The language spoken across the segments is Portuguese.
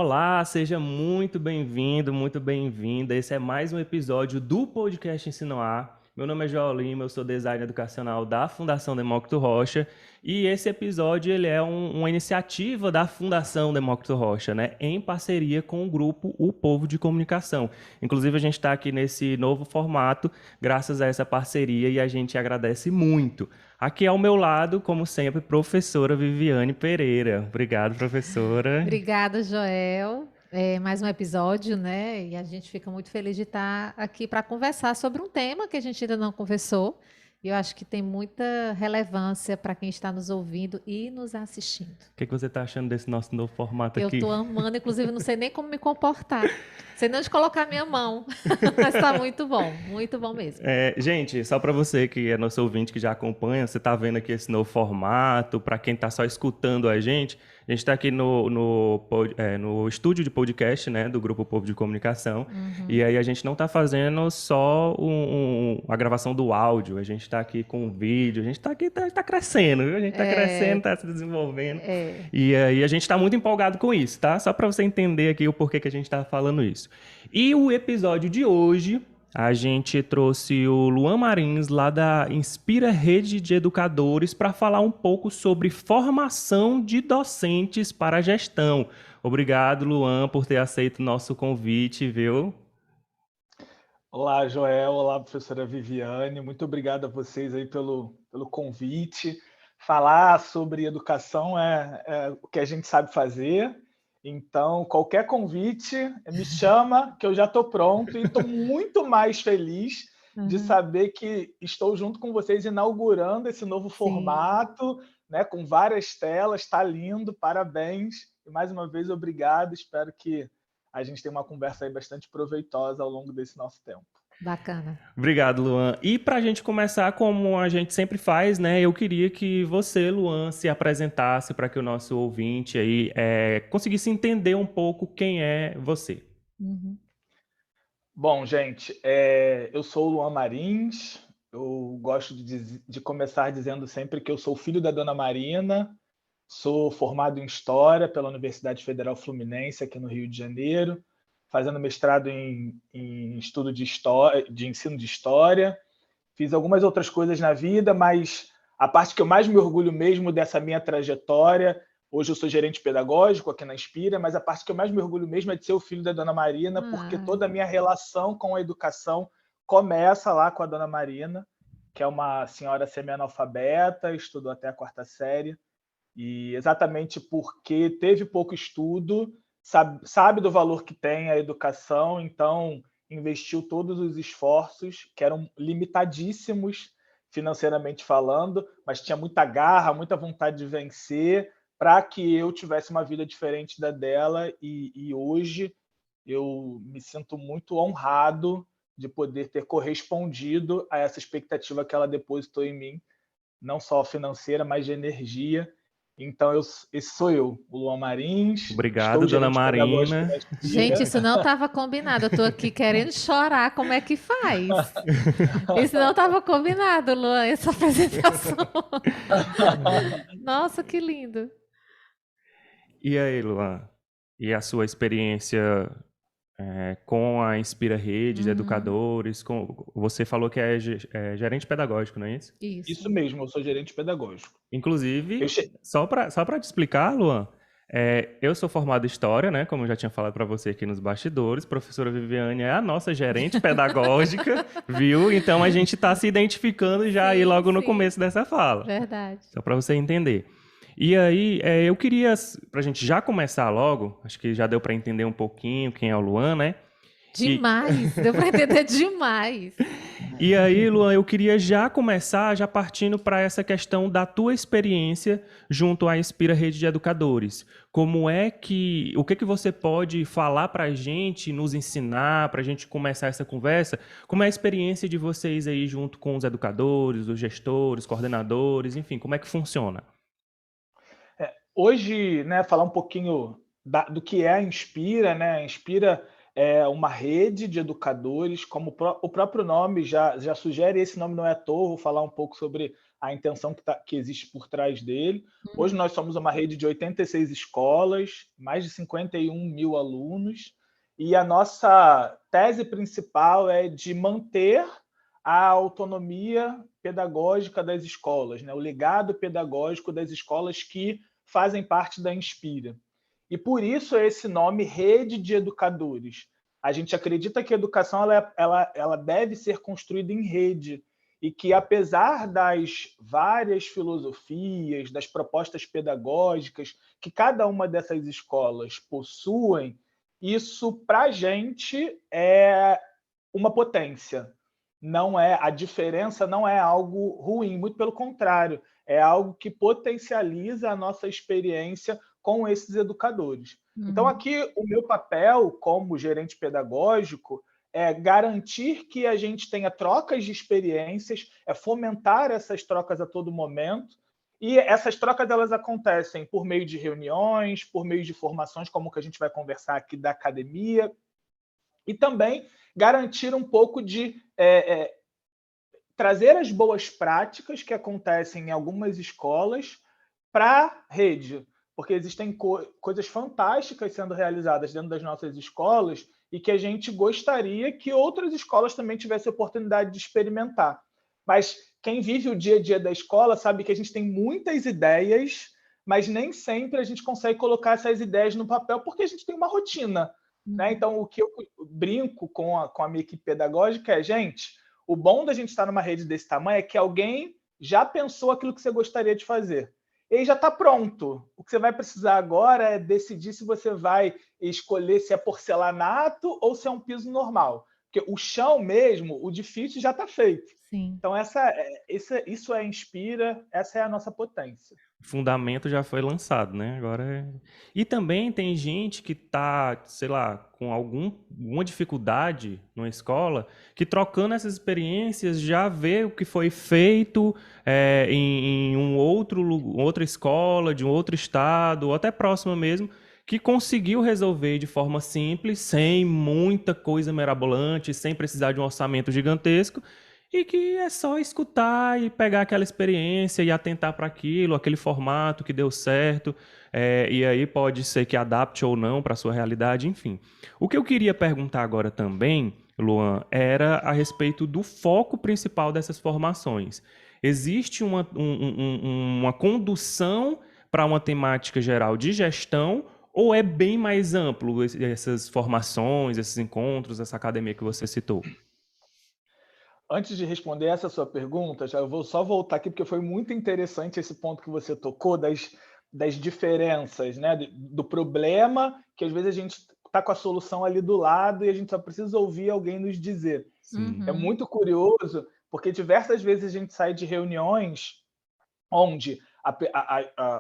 Olá, seja muito bem-vindo, muito bem-vinda. Esse é mais um episódio do podcast Ensino A. Meu nome é João Lima, eu sou designer educacional da Fundação Demócrito Rocha e esse episódio ele é uma iniciativa da Fundação Demócrito Rocha, né, em parceria com o grupo O Povo de Comunicação. Inclusive a gente está aqui nesse novo formato graças a essa parceria e a gente agradece muito. Aqui ao meu lado, como sempre, professora Viviane Pereira. Obrigado, professora. Obrigada, Joel. Mais um episódio, né? E a gente fica muito feliz de estar aqui para conversar sobre um tema que a gente ainda não conversou. E eu acho que tem muita relevância para quem está nos ouvindo e nos assistindo. O que você está achando desse nosso novo formato Eu aqui? estou amando, inclusive, não sei nem como me comportar. Sei nem onde colocar minha mão. Mas está muito bom mesmo. Gente, só para você que é nosso ouvinte que já acompanha, você está vendo aqui esse novo formato. Para quem está só escutando a gente está aqui no estúdio de podcast, né, do Grupo Povo de Comunicação. E aí a gente não está fazendo só a gravação do áudio, a gente está aqui com o vídeo, a gente está aqui, tá crescendo, viu? A gente está crescendo, está se desenvolvendo. E aí a gente está muito empolgado com isso, tá? Só para você entender aqui o porquê que a gente está falando isso. E o episódio de hoje, a gente trouxe o Luan Marins, lá da Inspira Rede de Educadores, para falar um pouco sobre formação de docentes para a gestão. Obrigado, Luan, por ter aceito o nosso convite, viu? Olá, Joel. Olá, professora Viviane. Muito obrigado a vocês aí pelo convite. Falar sobre educação é o que a gente sabe fazer. Então, qualquer convite, me chama, que eu já estou pronto e estou muito mais feliz de saber que estou junto com vocês inaugurando esse novo formato, né, com várias telas. Está lindo, parabéns. E mais uma vez, obrigado. Espero que a gente tenha uma conversa aí bastante proveitosa ao longo desse nosso tempo. Bacana. Obrigado, Luan. E para a gente começar, como a gente sempre faz, né? Eu queria que você, Luan, se apresentasse para que o nosso ouvinte aí conseguisse entender um pouco quem é você. Bom, gente, eu sou o Luan Marins. Eu gosto de começar dizendo sempre que eu sou filho da Dona Marina. Sou formado em História pela Universidade Federal Fluminense, aqui no Rio de Janeiro, fazendo mestrado em estudo de ensino de História. Fiz algumas outras coisas na vida, mas a parte que eu mais me orgulho mesmo dessa minha trajetória, hoje eu sou gerente pedagógico aqui na Inspira, mas a parte que eu mais me orgulho mesmo é de ser o filho da Dona Marina, porque toda a minha relação com a educação começa lá com a Dona Marina, que é uma senhora semi-analfabeta, estudou até a 4ª série, e exatamente porque teve pouco estudo, sabe do valor que tem a educação, então investiu todos os esforços, que eram limitadíssimos financeiramente falando, mas tinha muita garra, muita vontade de vencer, para que eu tivesse uma vida diferente da dela, e hoje eu me sinto muito honrado de poder ter correspondido a essa expectativa que ela depositou em mim, não só financeira, mas de energia. Então, esse sou eu, o Luan Marins. Obrigado, Estou Dona gerente pedagógico Marina. da Inspira. Gente, isso não estava combinado. Eu estou aqui querendo chorar. Como é que faz? Isso não estava combinado, Luan, essa apresentação. Nossa, que lindo. E aí, Luan? E a sua experiência com a Inspira Rede de Educadores? Você falou que é gerente pedagógico, não é isso? Isso mesmo, eu sou gerente pedagógico. Inclusive, só para te explicar, Luan, eu sou formado em História, né? Como eu já tinha falado para você aqui nos bastidores. Professora Viviane é a nossa gerente pedagógica, viu? Então a gente está se identificando já aí logo no começo dessa fala. Verdade. Só para você entender. E aí, eu queria, para a gente já começar logo, acho que já deu para entender um pouquinho quem é o Luan, né? Demais, deu para entender demais. E aí, Luan, eu queria já começar, já partindo para essa questão da tua experiência junto à Inspira Rede de Educadores. O que você pode falar para a gente, nos ensinar, para a gente começar essa conversa? Como é a experiência de vocês aí junto com os educadores, os gestores, coordenadores, enfim, como é que funciona? Hoje, né, falar um pouquinho do que é a Inspira, né? A Inspira é uma rede de educadores, como o próprio nome já sugere, esse nome não é à toa, vou falar um pouco sobre a intenção que existe por trás dele. Hoje nós somos uma rede de 86 escolas, mais de 51 mil alunos, e a nossa tese principal é de manter a autonomia pedagógica das escolas, né? O legado pedagógico das escolas que fazem parte da Inspira. E por isso esse nome, Rede de Educadores. A gente acredita que a educação ela deve ser construída em rede e que, apesar das várias filosofias, das propostas pedagógicas que cada uma dessas escolas possuem, isso, para a gente, é uma potência. Não é, a diferença não é algo ruim, muito pelo contrário, é algo que potencializa a nossa experiência com esses educadores. Então, aqui, o meu papel como gerente pedagógico é garantir que a gente tenha trocas de experiências, é fomentar essas trocas a todo momento, e essas trocas elas acontecem por meio de reuniões, por meio de formações, como que a gente vai conversar aqui da academia, e também garantir um pouco de trazer as boas práticas que acontecem em algumas escolas para a rede, porque existem coisas fantásticas sendo realizadas dentro das nossas escolas e que a gente gostaria que outras escolas também tivessem a oportunidade de experimentar. Mas quem vive o dia a dia da escola sabe que a gente tem muitas ideias, mas nem sempre a gente consegue colocar essas ideias no papel porque a gente tem uma rotina. Né? Então, o que eu brinco com a minha equipe pedagógica é, gente, o bom da gente estar numa rede desse tamanho é que alguém já pensou aquilo que você gostaria de fazer. Ele já está pronto. O que você vai precisar agora é decidir se você vai escolher se é porcelanato ou se é um piso normal. Porque o chão mesmo, o difícil já está feito. Sim. Então, isso Inspira, essa é a nossa potência. O fundamento já foi lançado, né? Agora E também tem gente que tá, sei lá, com alguma dificuldade numa escola, que trocando essas experiências já vê o que foi feito em outra escola, de um outro estado, ou até próxima mesmo, que conseguiu resolver de forma simples, sem muita coisa mirabolante, sem precisar de um orçamento gigantesco, e que é só escutar e pegar aquela experiência e atentar para aquilo, aquele formato que deu certo, e aí pode ser que adapte ou não para a sua realidade, enfim. O que eu queria perguntar agora também, Luan, era a respeito do foco principal dessas formações. Existe uma condução para uma temática geral de gestão ou é bem mais amplo essas formações, esses encontros, essa academia que você citou? Antes de responder essa sua pergunta, já eu vou só voltar aqui, porque foi muito interessante esse ponto que você tocou das diferenças, né? Do problema, que às vezes a gente está com a solução ali do lado e a gente só precisa ouvir alguém nos dizer. Sim. É muito curioso, porque diversas vezes a gente sai de reuniões onde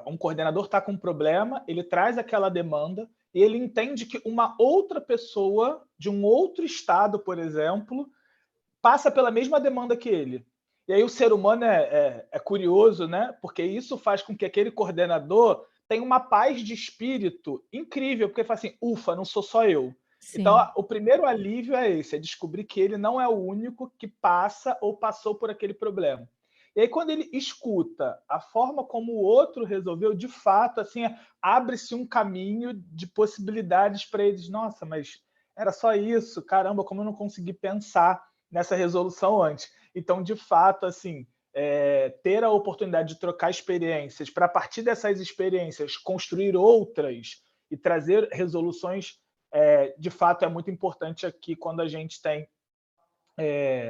um coordenador está com um problema, ele traz aquela demanda e ele entende que uma outra pessoa de um outro estado, por exemplo, passa pela mesma demanda que ele. E aí o ser humano é curioso, né? Porque isso faz com que aquele coordenador tenha uma paz de espírito incrível, porque ele fala assim, ufa, não sou só eu. Sim. Então, o primeiro alívio é esse, é descobrir que ele não é o único que passa ou passou por aquele problema. E aí, quando ele escuta a forma como o outro resolveu, de fato, assim, abre-se um caminho de possibilidades para eles. Nossa, mas era só isso? Caramba, como eu não consegui pensar nessa resolução antes. Então, de fato, assim, ter a oportunidade de trocar experiências para, a partir dessas experiências, construir outras e trazer resoluções, de fato, é muito importante aqui quando a gente tem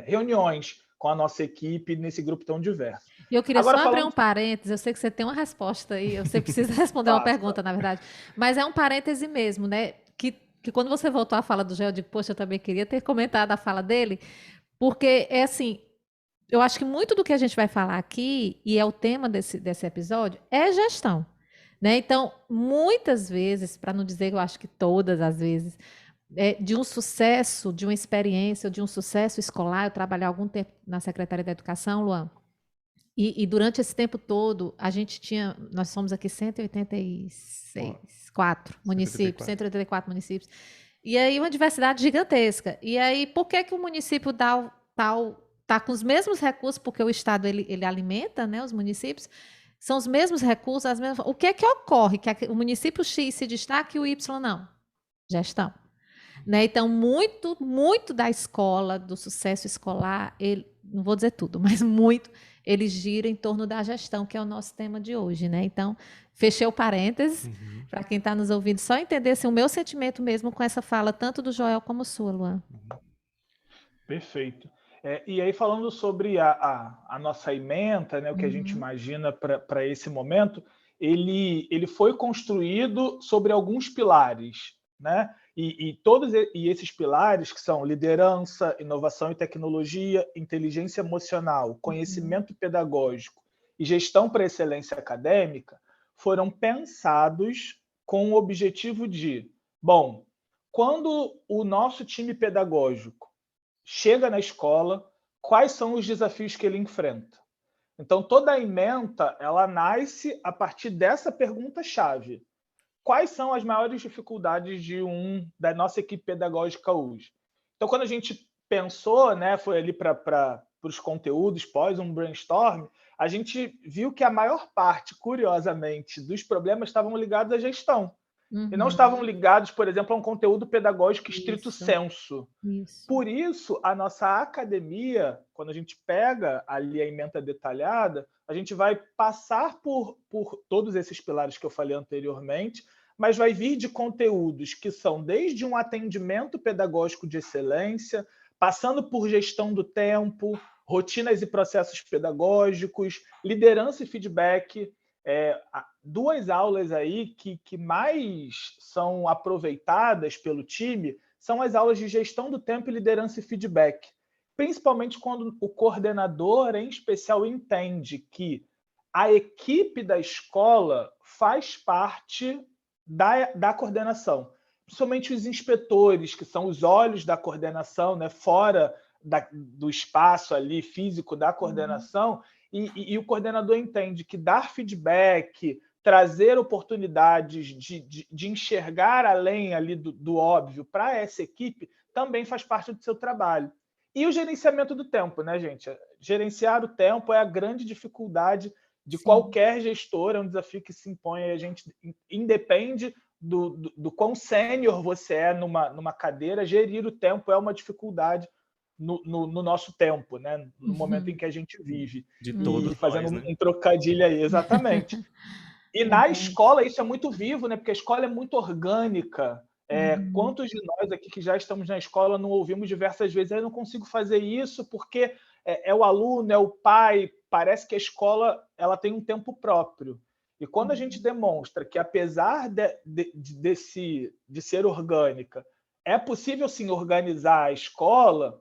reuniões com a nossa equipe nesse grupo tão diverso. E eu queria Agora, só abrir um parêntese, eu sei que você tem uma resposta aí, você precisa responder uma pergunta, na verdade, mas é um parêntese mesmo, né? Que quando você voltou à fala do Gé, eu digo, poxa, eu também queria ter comentado a fala dele, porque é assim, eu acho que muito do que a gente vai falar aqui, e é o tema desse episódio, é gestão. Né? Então, muitas vezes, para não dizer que eu acho que todas as vezes, de um sucesso, de uma experiência, de um sucesso escolar, eu trabalhei algum tempo na Secretaria da Educação, Luan, e durante esse tempo todo, nós somos aqui 184 municípios, 184 municípios, E aí uma diversidade gigantesca. E aí, por que que o município tá com os mesmos recursos, porque o Estado ele alimenta, né, os municípios, são os mesmos recursos, as mesmas. O que é que ocorre? Que o município X se destaca e o Y não? Gestão. Né? Então, muito da escola, do sucesso escolar, não vou dizer tudo, mas muito, ele gira em torno da gestão, que é o nosso tema de hoje. Né? Então, fechei o parênteses, para quem está nos ouvindo, só entender assim, o meu sentimento mesmo com essa fala, tanto do Joel como sua, Luan. Perfeito. E aí, falando sobre a nossa ementa, né, o que a gente imagina para esse momento, ele foi construído sobre alguns pilares, né? E esses pilares, que são liderança, inovação e tecnologia, inteligência emocional, conhecimento pedagógico e gestão para excelência acadêmica, foram pensados com o objetivo de, bom, quando o nosso time pedagógico chega na escola, quais são os desafios que ele enfrenta? Então, toda a ementa, ela nasce a partir dessa pergunta-chave. Quais são as maiores dificuldades da nossa equipe pedagógica hoje? Então, quando a gente pensou, né, foi ali para os conteúdos pós um brainstorm, a gente viu que a maior parte, curiosamente, dos problemas estavam ligados à gestão. E não estavam ligados, por exemplo, a um conteúdo pedagógico estrito sensu. Por isso, a nossa academia, quando a gente pega ali a ementa detalhada, a gente vai passar por todos esses pilares que eu falei anteriormente, mas vai vir de conteúdos que são desde um atendimento pedagógico de excelência, passando por gestão do tempo, rotinas e processos pedagógicos, liderança e feedback. Duas aulas aí que mais são aproveitadas pelo time são as aulas de gestão do tempo e liderança e feedback, principalmente quando o coordenador, em especial, entende que a equipe da escola faz parte da coordenação, principalmente os inspetores, que são os olhos da coordenação, né, fora do espaço ali físico da coordenação, e o coordenador entende que dar feedback, trazer oportunidades de enxergar além ali do óbvio para essa equipe também faz parte do seu trabalho. E o gerenciamento do tempo, né, gente? Gerenciar o tempo é a grande dificuldade de qualquer gestor, é um desafio que se impõe, a gente independe do quão sênior você é numa cadeira, gerir o tempo é uma dificuldade no nosso tempo, né? No momento em que a gente vive. De todos fazendo nós, né? um trocadilho aí, exatamente. E na escola isso é muito vivo, né? Porque a escola é muito orgânica. Quantos de nós aqui que já estamos na escola não ouvimos diversas vezes, eu não consigo fazer isso porque é o aluno, é o pai, parece que a escola ela tem um tempo próprio. E quando a gente demonstra que, apesar de ser orgânica, é possível sim organizar a escola,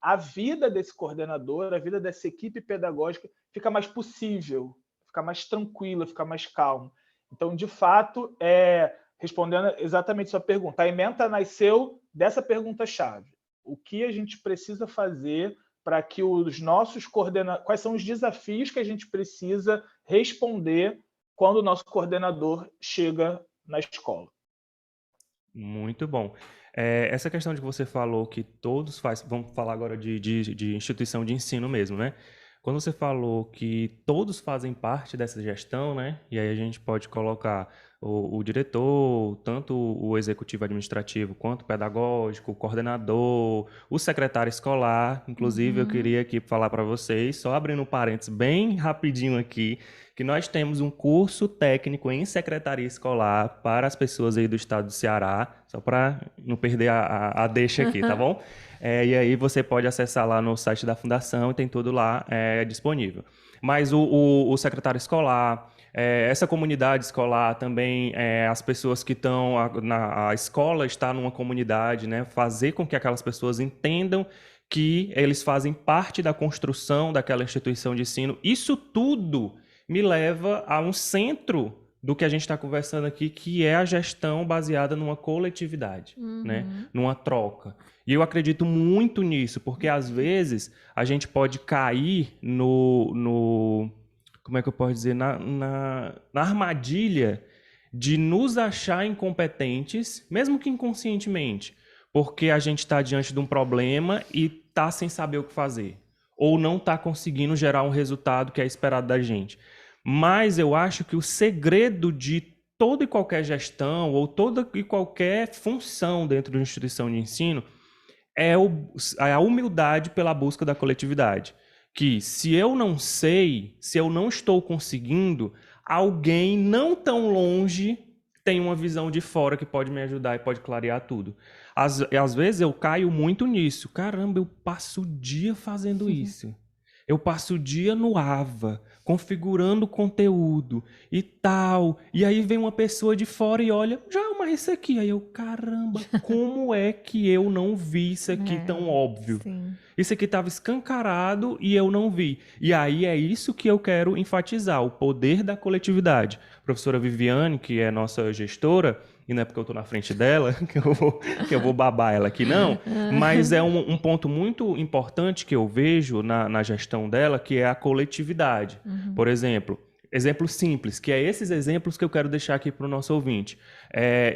a vida desse coordenador, a vida dessa equipe pedagógica fica mais possível, fica mais tranquila, fica mais calma. Então, de fato, respondendo exatamente a sua pergunta, a ementa nasceu dessa pergunta-chave. O que a gente precisa fazer para que os nossos coordenadores... Quais são os desafios que a gente precisa responder quando o nosso coordenador chega na escola? Muito bom. Essa questão de que você falou que todos fazem... Vamos falar agora de instituição de ensino mesmo, né? Quando você falou que todos fazem parte dessa gestão, né? E aí a gente pode colocar o diretor, tanto o executivo administrativo quanto o pedagógico, o coordenador, o secretário escolar. Inclusive, eu queria aqui falar para vocês, só abrindo um parênteses bem rapidinho aqui, que nós temos um curso técnico em secretaria escolar para as pessoas aí do estado do Ceará, só para não perder a deixa aqui, tá bom? E aí você pode acessar lá no site da Fundação e tem tudo lá disponível. Mas o secretário escolar, essa comunidade escolar também, as pessoas que estão... A escola está numa comunidade, né? Fazer com que aquelas pessoas entendam que eles fazem parte da construção daquela instituição de ensino. Isso tudo me leva a um centro do que a gente está conversando aqui, que é a gestão baseada numa coletividade, né? Numa troca. E eu acredito muito nisso, porque às vezes a gente pode cair como é que eu posso dizer? Na armadilha de nos achar incompetentes, mesmo que inconscientemente, porque a gente está diante de um problema e está sem saber o que fazer, ou não está conseguindo gerar um resultado que é esperado da gente. Mas eu acho que o segredo de toda e qualquer gestão ou toda e qualquer função dentro de uma instituição de ensino é a humildade pela busca da coletividade. Que se eu não sei, se eu não estou conseguindo, alguém não tão longe tem uma visão de fora que pode me ajudar e pode clarear tudo. Às vezes eu caio muito nisso. Caramba, eu passo o dia fazendo isso. Eu passo o dia no Ava, configurando conteúdo e tal. E aí vem uma pessoa de fora e olha, já, mas isso aqui. Aí eu, caramba, como é que eu não vi isso aqui tão óbvio? Sim. Isso aqui estava escancarado e eu não vi. E aí é isso que eu quero enfatizar, o poder da coletividade. A professora Viviane, que é nossa gestora, e não é porque eu estou na frente dela que eu vou babar ela aqui, não, mas é um ponto muito importante que eu vejo na gestão dela, que é a coletividade. Por exemplo simples, que é esses exemplos que eu quero deixar aqui para o nosso ouvinte.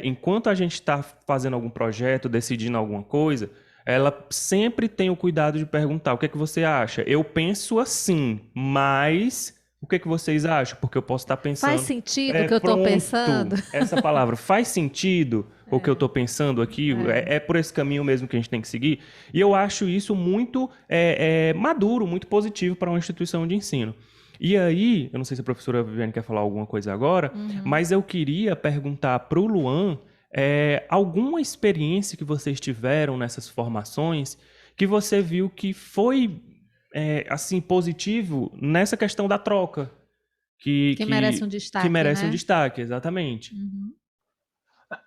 Enquanto a gente está fazendo algum projeto, decidindo alguma coisa, ela sempre tem o cuidado de perguntar: o que é que você acha? Eu penso assim, mas o que é que vocês acham? Porque eu posso estar pensando... Faz sentido o que eu estou pensando? Essa palavra, faz sentido o que eu estou pensando aqui? É por esse caminho mesmo que a gente tem que seguir? E eu acho isso muito maduro, muito positivo para uma instituição de ensino. E aí, eu não sei se a professora Viviane quer falar alguma coisa agora, mas eu queria perguntar para o Luan alguma experiência que vocês tiveram nessas formações que você viu que foi assim positivo nessa questão da troca. Que merece um destaque, que merece né? um destaque, exatamente.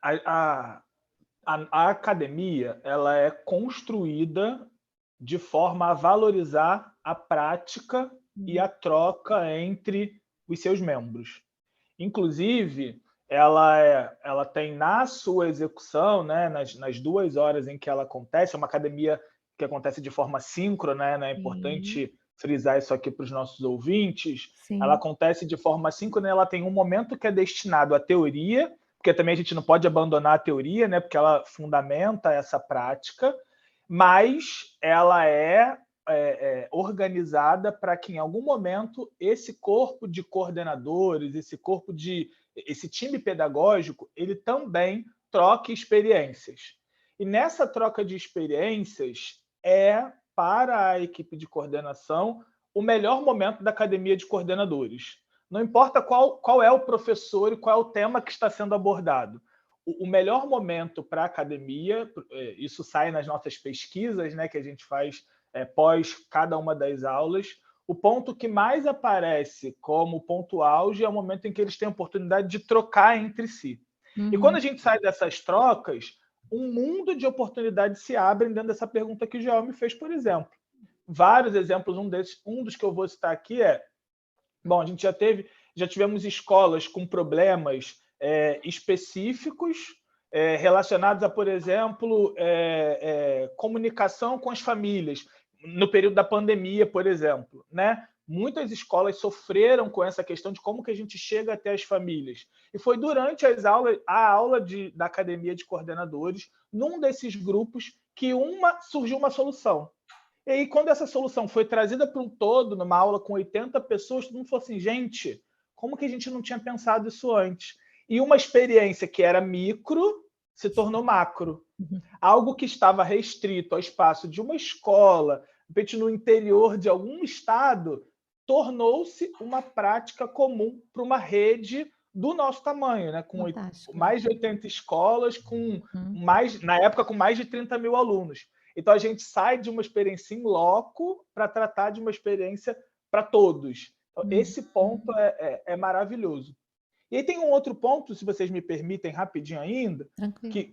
A academia, ela é construída de forma a valorizar a prática e a troca entre os seus membros. Inclusive, ela tem na sua execução, né, nas 2 horas em que ela acontece, é uma academia que acontece de forma síncrona, né? É importante frisar isso aqui para os nossos ouvintes. Sim. Ela acontece de forma síncrona, ela tem um momento que é destinado à teoria, porque também a gente não pode abandonar a teoria, né, porque ela fundamenta essa prática, mas ela é organizada para que em algum momento esse corpo de coordenadores, esse time pedagógico, ele também troque experiências. E nessa troca de experiências para a equipe de coordenação o melhor momento da academia de coordenadores. Não importa qual é o professor e qual é o tema que está sendo abordado. O melhor momento para a academia, isso sai nas nossas pesquisas, né, que a gente faz pós cada uma das aulas, o ponto que mais aparece como ponto auge é o momento em que eles têm a oportunidade de trocar entre si. E quando a gente sai dessas trocas, um mundo de oportunidades se abrem dentro dessa pergunta que o Joel me fez, por exemplo. Vários exemplos, um dos que eu vou citar aqui bom, a gente já tivemos escolas com problemas específicos relacionados a, por exemplo, comunicação com as famílias, no período da pandemia, por exemplo, né? Muitas escolas sofreram com essa questão de como que a gente chega até as famílias. E foi durante a aula da academia de coordenadores, num desses grupos, que surgiu uma solução. E aí, quando essa solução foi trazida para um todo, numa aula com 80 pessoas, todo mundo falou assim: gente, como que a gente não tinha pensado isso antes? E uma experiência que era micro se tornou macro. Algo que estava restrito ao espaço de uma escola, de repente no interior de algum estado, tornou-se uma prática comum para uma rede do nosso tamanho, né? Com mais de 80 escolas, na época com mais de 30 mil alunos. Então, a gente sai de uma experiência in loco para tratar de uma experiência para todos. Então, esse ponto é maravilhoso. E aí tem um outro ponto, se vocês me permitem, rapidinho ainda,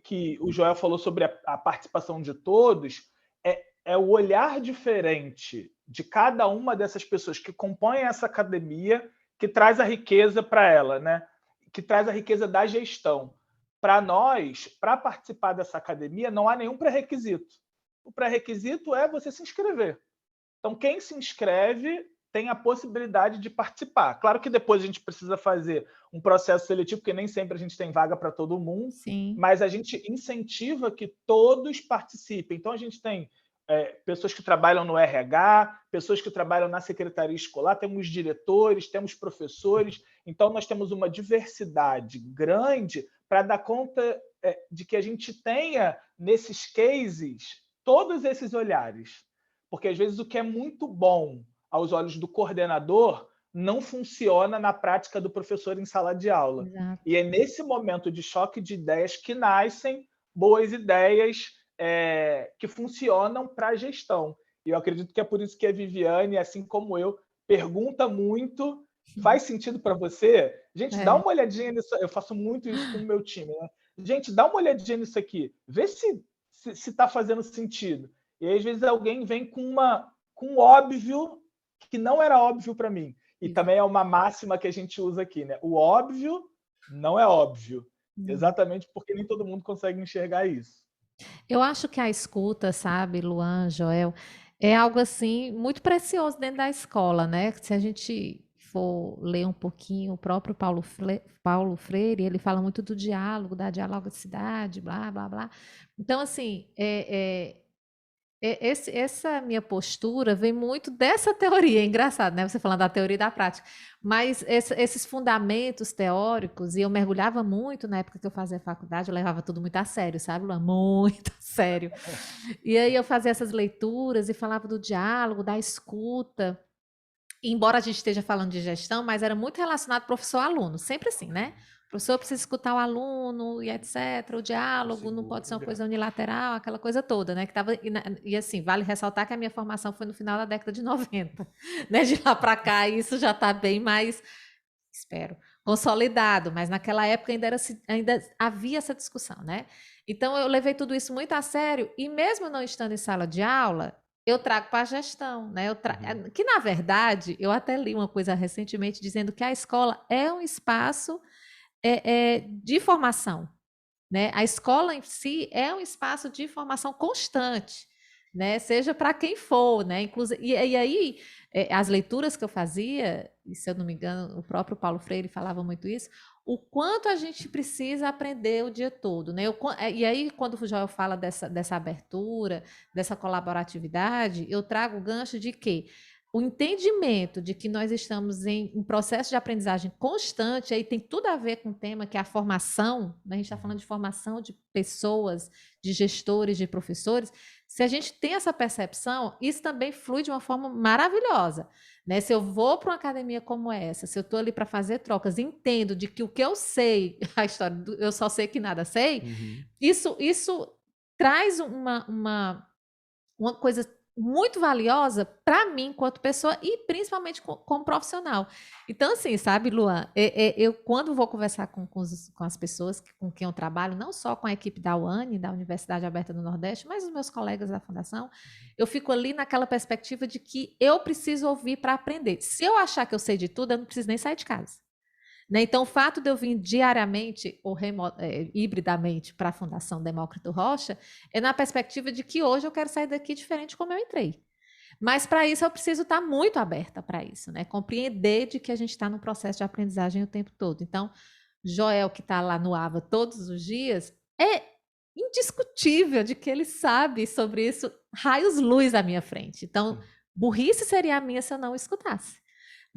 que o Joel falou sobre a participação de todos, é o olhar diferente de cada uma dessas pessoas que compõem essa academia que traz a riqueza para ela, né? Que traz a riqueza da gestão. Para nós, para participar dessa academia, não há nenhum pré-requisito. O pré-requisito é você se inscrever. Então, quem se inscreve tem a possibilidade de participar. Claro que depois a gente precisa fazer um processo seletivo, porque nem sempre a gente tem vaga para todo mundo, Sim. mas a gente incentiva que todos participem. Então, a gente tem pessoas que trabalham no RH, pessoas que trabalham na secretaria escolar, temos diretores, temos professores. Então, nós temos uma diversidade grande para dar conta de que a gente tenha, nesses cases, todos esses olhares. Porque, às vezes, o que é muito bom aos olhos do coordenador não funciona na prática do professor em sala de aula. Exato. E é nesse momento de choque de ideias que nascem boas ideias que funcionam para a gestão. E eu acredito que é por isso que a Viviane, assim como eu, pergunta muito. Faz sentido para você? Gente, dá uma olhadinha nisso. Eu faço muito isso com o meu time, né? Gente, dá uma olhadinha nisso aqui. Vê se está fazendo sentido. E aí, às vezes, alguém vem com um óbvio que não era óbvio para mim. E também é uma máxima que a gente usa aqui, né? O óbvio não é óbvio. Exatamente porque nem todo mundo consegue enxergar isso. Eu acho que a escuta, sabe, Luan, Joel, é algo assim muito precioso dentro da escola, né? Se a gente for ler um pouquinho, o próprio Paulo Freire, ele fala muito do diálogo, da dialogicidade, blá, blá, blá. Então, assim, essa minha postura vem muito dessa teoria, é engraçado, né? Você falando da teoria e da prática, mas esses fundamentos teóricos, e eu mergulhava muito na época que eu fazia faculdade, eu levava tudo muito a sério, sabe, Luan? Muito a sério. E aí eu fazia essas leituras e falava do diálogo, da escuta, e embora a gente esteja falando de gestão, mas era muito relacionado professor-aluno, sempre assim, né? O professor precisa escutar o aluno e etc. O diálogo não pode ser uma coisa unilateral, aquela coisa toda, né? E assim, vale ressaltar que a minha formação foi no final da década de 90, né? De lá para cá, isso já está bem mais, espero, consolidado, mas naquela época ainda havia essa discussão, né? Então eu levei tudo isso muito a sério, e mesmo não estando em sala de aula, eu trago para a gestão, né? Que, na verdade, eu até li uma coisa recentemente dizendo que a escola é um espaço de formação, né? A escola em si é um espaço de formação constante, né? Seja para quem for, né? Inclusive, e aí, as leituras que eu fazia, e se eu não me engano, o próprio Paulo Freire falava muito isso, o quanto a gente precisa aprender o dia todo, né? E aí, quando o Joel fala dessa abertura, dessa colaboratividade, eu trago o gancho de que o entendimento de que nós estamos em processo de aprendizagem constante, aí tem tudo a ver com o tema que é a formação, né? A gente está falando de formação de pessoas, de gestores, de professores. Se a gente tem essa percepção, isso também flui de uma forma maravilhosa, né? Se eu vou para uma academia como essa, se eu estou ali para fazer trocas, entendo de que o que eu sei, a história do eu só sei que nada sei, isso traz uma coisa muito valiosa para mim enquanto pessoa e principalmente como profissional. Então, assim, sabe, Luan, eu quando vou conversar com as pessoas com quem eu trabalho, não só com a equipe da UANI, da Universidade Aberta do Nordeste, mas os meus colegas da Fundação, eu fico ali naquela perspectiva de que eu preciso ouvir para aprender. Se eu achar que eu sei de tudo, eu não preciso nem sair de casa. Né? Então, o fato de eu vir diariamente ou hibridamente para a Fundação Demócrito Rocha é na perspectiva de que hoje eu quero sair daqui diferente como eu entrei. Mas, para isso, eu preciso estar muito aberta para isso, né? Compreender de que a gente está num processo de aprendizagem o tempo todo. Então, Joel, que está lá no AVA todos os dias, é indiscutível de que ele sabe sobre isso, raios-luz à minha frente. Então, burrice seria a minha se eu não escutasse.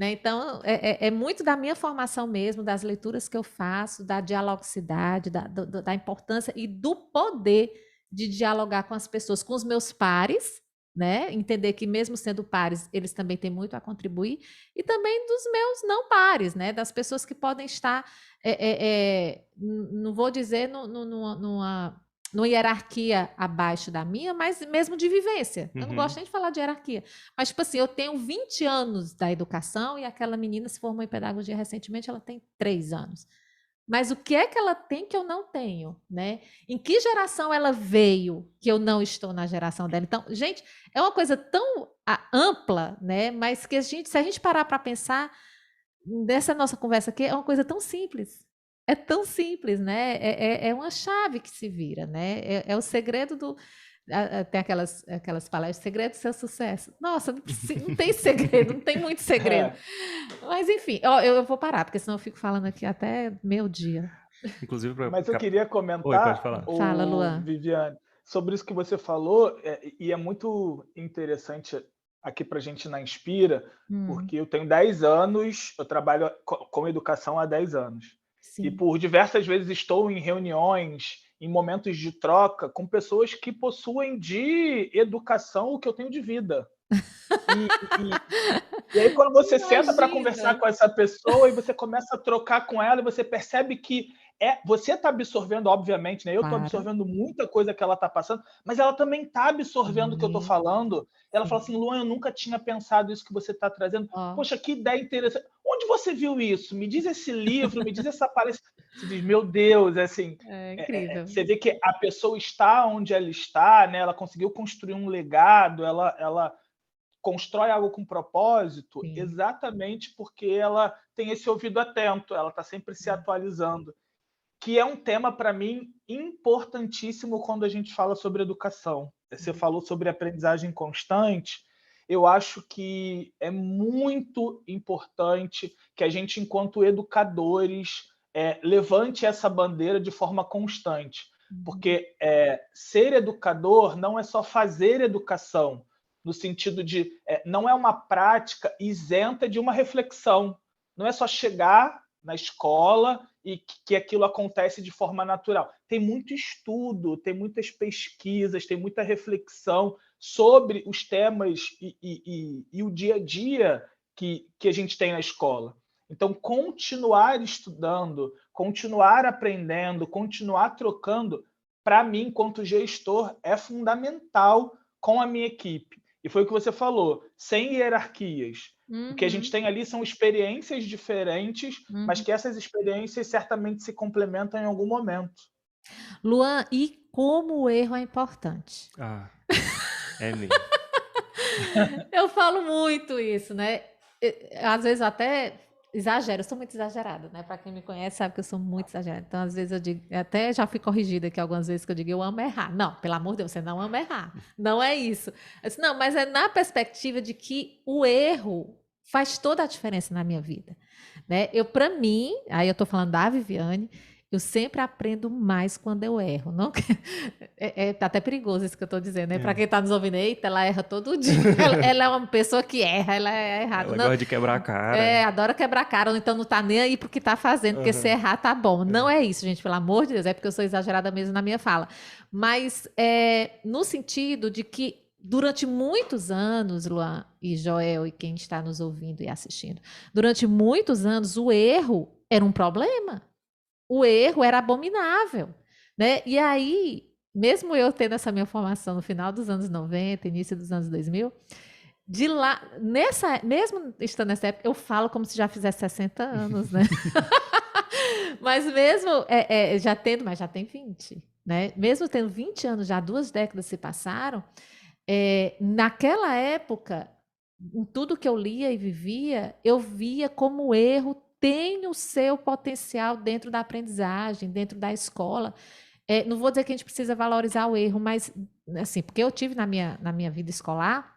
Né? Então, é muito da minha formação mesmo, das leituras que eu faço, da dialogicidade, da importância e do poder de dialogar com as pessoas, com os meus pares, né? Entender que mesmo sendo pares, eles também têm muito a contribuir, e também dos meus não pares, né? Das pessoas que podem estar, não vou dizer numa hierarquia abaixo da minha, mas mesmo de vivência. Eu não gosto nem de falar de hierarquia. Mas, tipo assim, eu tenho 20 anos da educação e aquela menina se formou em pedagogia recentemente, ela tem 3 anos. Mas o que é que ela tem que eu não tenho, né? Em que geração ela veio que eu não estou na geração dela? Então, gente, é uma coisa tão ampla, né? Mas que se a gente parar para pensar nessa nossa conversa aqui, é uma coisa tão simples. É tão simples, né? É uma chave que se vira, né? É o segredo tem aquelas palestras, segredo do seu sucesso. Nossa, não tem segredo, não tem muito segredo. Mas, enfim, eu vou parar, porque senão eu fico falando aqui até meio dia. Inclusive, Mas eu queria Oi, pode comentar, falar. Fala, Luan. Viviane, sobre isso que você falou, e é muito interessante aqui para a gente na Inspira, porque eu tenho 10 anos, eu trabalho com educação há 10 anos. Sim. E por diversas vezes estou em reuniões, em momentos de troca, com pessoas que possuem de educação o que eu tenho de vida. E aí, quando você senta para conversar com essa pessoa e você começa a trocar com ela, e você percebe que você está absorvendo, obviamente, né? Eu estou absorvendo muita coisa que ela está passando, mas ela também está absorvendo o que eu estou falando. Ela fala assim, Luan, eu nunca tinha pensado isso que você está trazendo. Poxa, que ideia interessante. Onde você viu isso? Me diz esse livro, me diz essa palestra. Você diz, meu Deus, é assim. É incrível. Você vê que a pessoa está onde ela está, né? Ela conseguiu construir um legado, ela constrói algo com propósito. Sim. Exatamente porque ela tem esse ouvido atento, ela está sempre se atualizando, que é um tema, para mim, importantíssimo quando a gente fala sobre educação. Você falou sobre aprendizagem constante. Eu acho que é muito importante que a gente, enquanto educadores, levante essa bandeira de forma constante. Porque ser educador não é só fazer educação, no sentido de não é uma prática isenta de uma reflexão. Não é só chegar na escola e que aquilo acontece de forma natural. Tem muito estudo, tem muitas pesquisas, tem muita reflexão sobre os temas e o dia a dia que a gente tem na escola. Então, continuar estudando, continuar aprendendo, continuar trocando, para mim, enquanto gestor, é fundamental com a minha equipe. E foi o que você falou, sem hierarquias. O que a gente tem ali são experiências diferentes, mas que essas experiências certamente se complementam em algum momento. Luan, e como o erro é importante? É mesmo. Eu falo muito isso, né? Às vezes eu até exagero, eu sou muito exagerada, né? Para quem me conhece sabe que eu sou muito exagerada. Então, às vezes eu digo, até já fui corrigida aqui algumas vezes que eu digo, eu amo errar. Não, pelo amor de Deus, você não ama errar. Não é isso. Eu disse, não, mas é na perspectiva de que o erro faz toda a diferença na minha vida, né? Para mim, aí eu tô falando da Viviane, eu sempre aprendo mais quando eu erro. Não tá até perigoso isso que eu estou dizendo, né? Para quem está nos ouvindo, eita, ela erra todo dia. Ela é uma pessoa que erra, ela é errada. Ela gosta de quebrar a cara. Adora quebrar a cara, ou então não está nem aí pro que está fazendo, porque se errar tá bom. Não é isso, gente, pelo amor de Deus, é porque eu sou exagerada mesmo na minha fala. Mas no sentido de que durante muitos anos, Luan e Joel e quem está nos ouvindo e assistindo, durante muitos anos o erro era um problema. O erro era abominável, né? E aí, mesmo eu tendo essa minha formação no final dos anos 90, início dos anos 2000, de lá, mesmo estando nessa época, eu falo como se já fizesse 60 anos, né? Mas mesmo mas já tem 20, né? Mesmo tendo 20 anos, já 2 décadas se passaram, naquela época, em tudo que eu lia e vivia, eu via como o erro tem o seu potencial dentro da aprendizagem, dentro da escola. Não vou dizer que a gente precisa valorizar o erro, mas, assim, porque eu tive na minha vida escolar,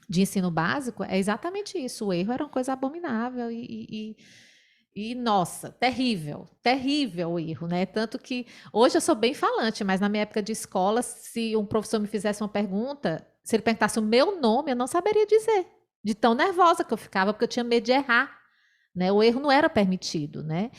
de ensino básico, é exatamente isso. O erro era uma coisa abominável e nossa, terrível, terrível o erro, né? Tanto que hoje eu sou bem falante, mas na minha época de escola, se um professor me fizesse uma pergunta, se ele perguntasse o meu nome, eu não saberia dizer, de tão nervosa que eu ficava, porque eu tinha medo de errar. Né? O erro não era permitido, né?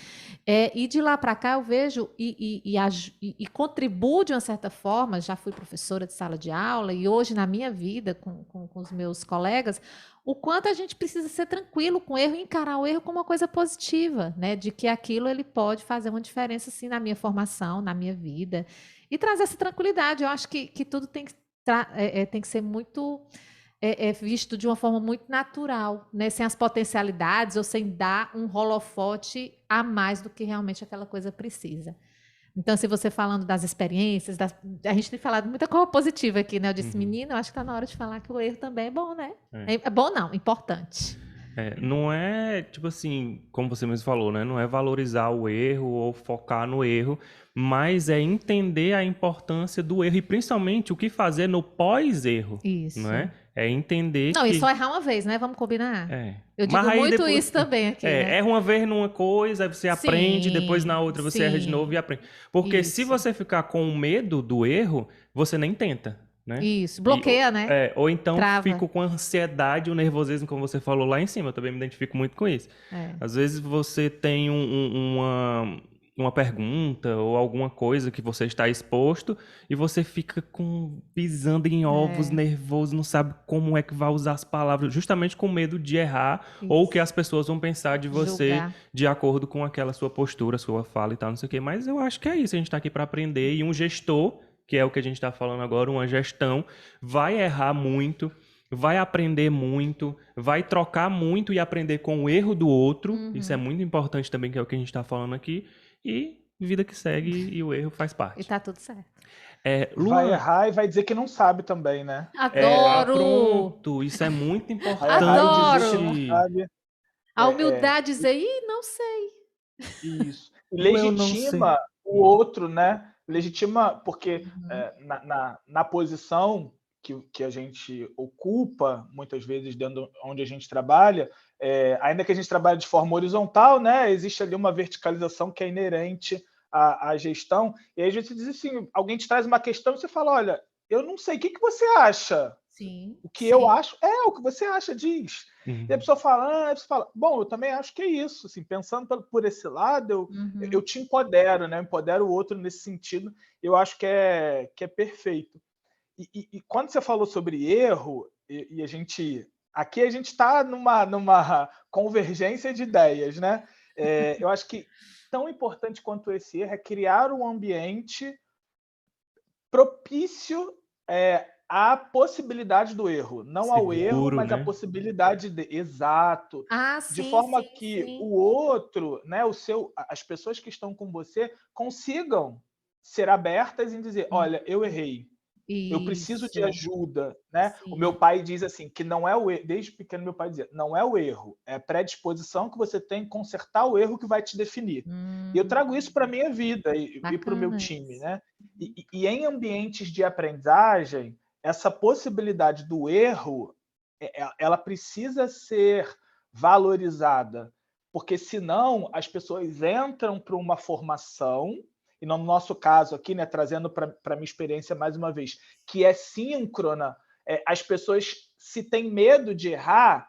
E de lá para cá eu vejo e contribuo de uma certa forma, já fui professora de sala de aula e hoje na minha vida com os meus colegas, o quanto a gente precisa ser tranquilo com o erro e encarar o erro como uma coisa positiva, né? De que aquilo ele pode fazer uma diferença sim na minha formação, na minha vida e trazer essa tranquilidade. Eu acho que tudo tem que ser muito visto de uma forma muito natural, né? Sem as potencialidades ou sem dar um holofote a mais do que realmente aquela coisa precisa. Então, se você falando das experiências, a gente tem falado muita coisa positiva aqui, né? Eu disse, menina, eu acho que está na hora de falar que o erro também é bom, né? É bom não, importante. Não é, tipo assim, como você mesmo falou, né? Não é valorizar o erro ou focar no erro, mas é entender a importância do erro e principalmente o que fazer no pós-erro, Isso. não é? É entender Não, que... e só errar uma vez, né? Vamos combinar. Eu Mas digo aí muito depois... isso também aqui, né? Erra uma vez numa coisa, aí você aprende, depois na outra você erra de sim. novo e aprende. Porque se Isso. você ficar com medo do erro, você nem tenta, né? Isso, bloqueia, né? Ou então Trava. fico com ansiedade, o nervosismo, como você falou lá em cima. Eu também me identifico muito com isso. Às vezes você tem uma pergunta ou alguma coisa que você está exposto e você fica pisando em ovos, nervoso, não sabe como é que vai usar as palavras, justamente com medo de errar ou que as pessoas vão pensar de você Julgar. de acordo com aquela sua postura, sua fala e tal, não sei o quê. Mas eu acho que é isso, a gente está aqui para aprender e um gestor, que é o que a gente está falando agora, uma gestão, vai errar muito, vai aprender muito, vai trocar muito e aprender com o erro do outro. Isso é muito importante também, que é o que a gente está falando aqui. E vida que segue e o erro faz parte. E tá tudo certo. Luan, vai errar e vai dizer que não sabe também, né? Adoro! Pronto, isso é muito importante. Vai errar e dizer que Adoro! não sabe. A humildade dizer, não sei. Isso. Eu não sei. Legitima o outro, né? Legitima, porque na posição que a gente ocupa, muitas vezes, dentro onde a gente trabalha, ainda que a gente trabalhe de forma horizontal, né? Existe ali uma verticalização que é inerente à gestão. E aí a gente diz assim, alguém te traz uma questão e você fala, olha, eu não sei, o que você acha? Sim. O que eu acho é o que você acha, diz. Uhum. E a pessoa fala, bom, eu também acho que é isso. Assim, pensando por esse lado, eu te empodero, né? Empodero o outro nesse sentido. Eu acho que é perfeito. E quando você falou sobre erro, e a gente... Aqui a gente está numa convergência de ideias, né? Eu acho que tão importante quanto esse erro é criar um ambiente propício à possibilidade do erro. Não seguro, ao erro, mas né? à possibilidade de... Exato. De forma que o outro, né, as pessoas que estão com você consigam ser abertas em dizer, olha, eu errei. Isso. Eu preciso de ajuda, né? O meu pai diz assim, que não é o erro, desde pequeno meu pai dizia, não é o erro, é a predisposição que você tem em consertar o erro que vai te definir. E eu trago isso para a minha vida e para o meu time, né? E em ambientes de aprendizagem, essa possibilidade do erro, ela precisa ser valorizada, porque senão as pessoas entram para uma formação, e no nosso caso aqui, né, trazendo para a minha experiência mais uma vez, que é síncrona, as pessoas, se têm medo de errar,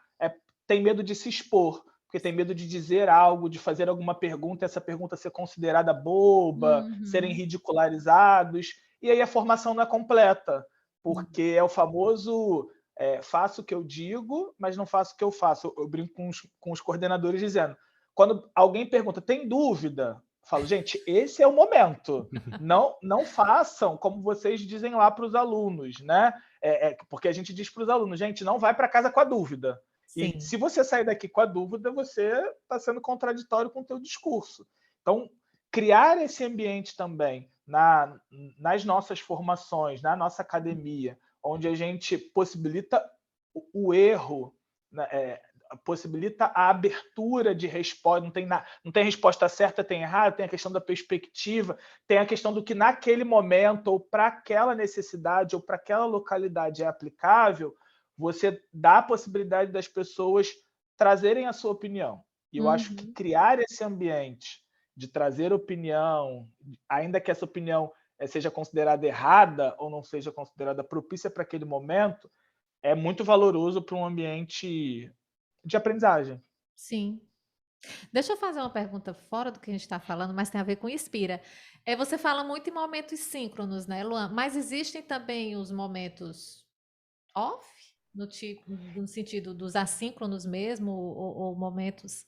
têm medo de se expor, porque tem medo de dizer algo, de fazer alguma pergunta, essa pergunta ser considerada boba, serem ridicularizados, e aí a formação não é completa, porque é o famoso faço o que eu digo, mas não faço o que eu faço. Eu brinco com os coordenadores dizendo, quando alguém pergunta, tem dúvida? Falo, gente, esse é o momento. Não façam como vocês dizem lá para os alunos, né? Porque a gente diz para os alunos, gente, não vai para casa com a dúvida. E se você sair daqui com a dúvida, você está sendo contraditório com o teu discurso. Então, criar esse ambiente também nas nossas formações, na nossa academia, onde a gente possibilita o erro, né, possibilita a abertura de resposta, não tem resposta certa, tem errado, tem a questão da perspectiva, tem a questão do que naquele momento, ou para aquela necessidade, ou para aquela localidade é aplicável, você dá a possibilidade das pessoas trazerem a sua opinião. E eu acho que criar esse ambiente de trazer opinião, ainda que essa opinião seja considerada errada ou não seja considerada propícia para aquele momento, é muito valoroso para um ambiente de aprendizagem. Sim. Deixa eu fazer uma pergunta fora do que a gente está falando, mas tem a ver com Inspira. Você fala muito em momentos síncronos, né, Luan? Mas existem também os momentos off, no sentido dos assíncronos mesmo, ou momentos...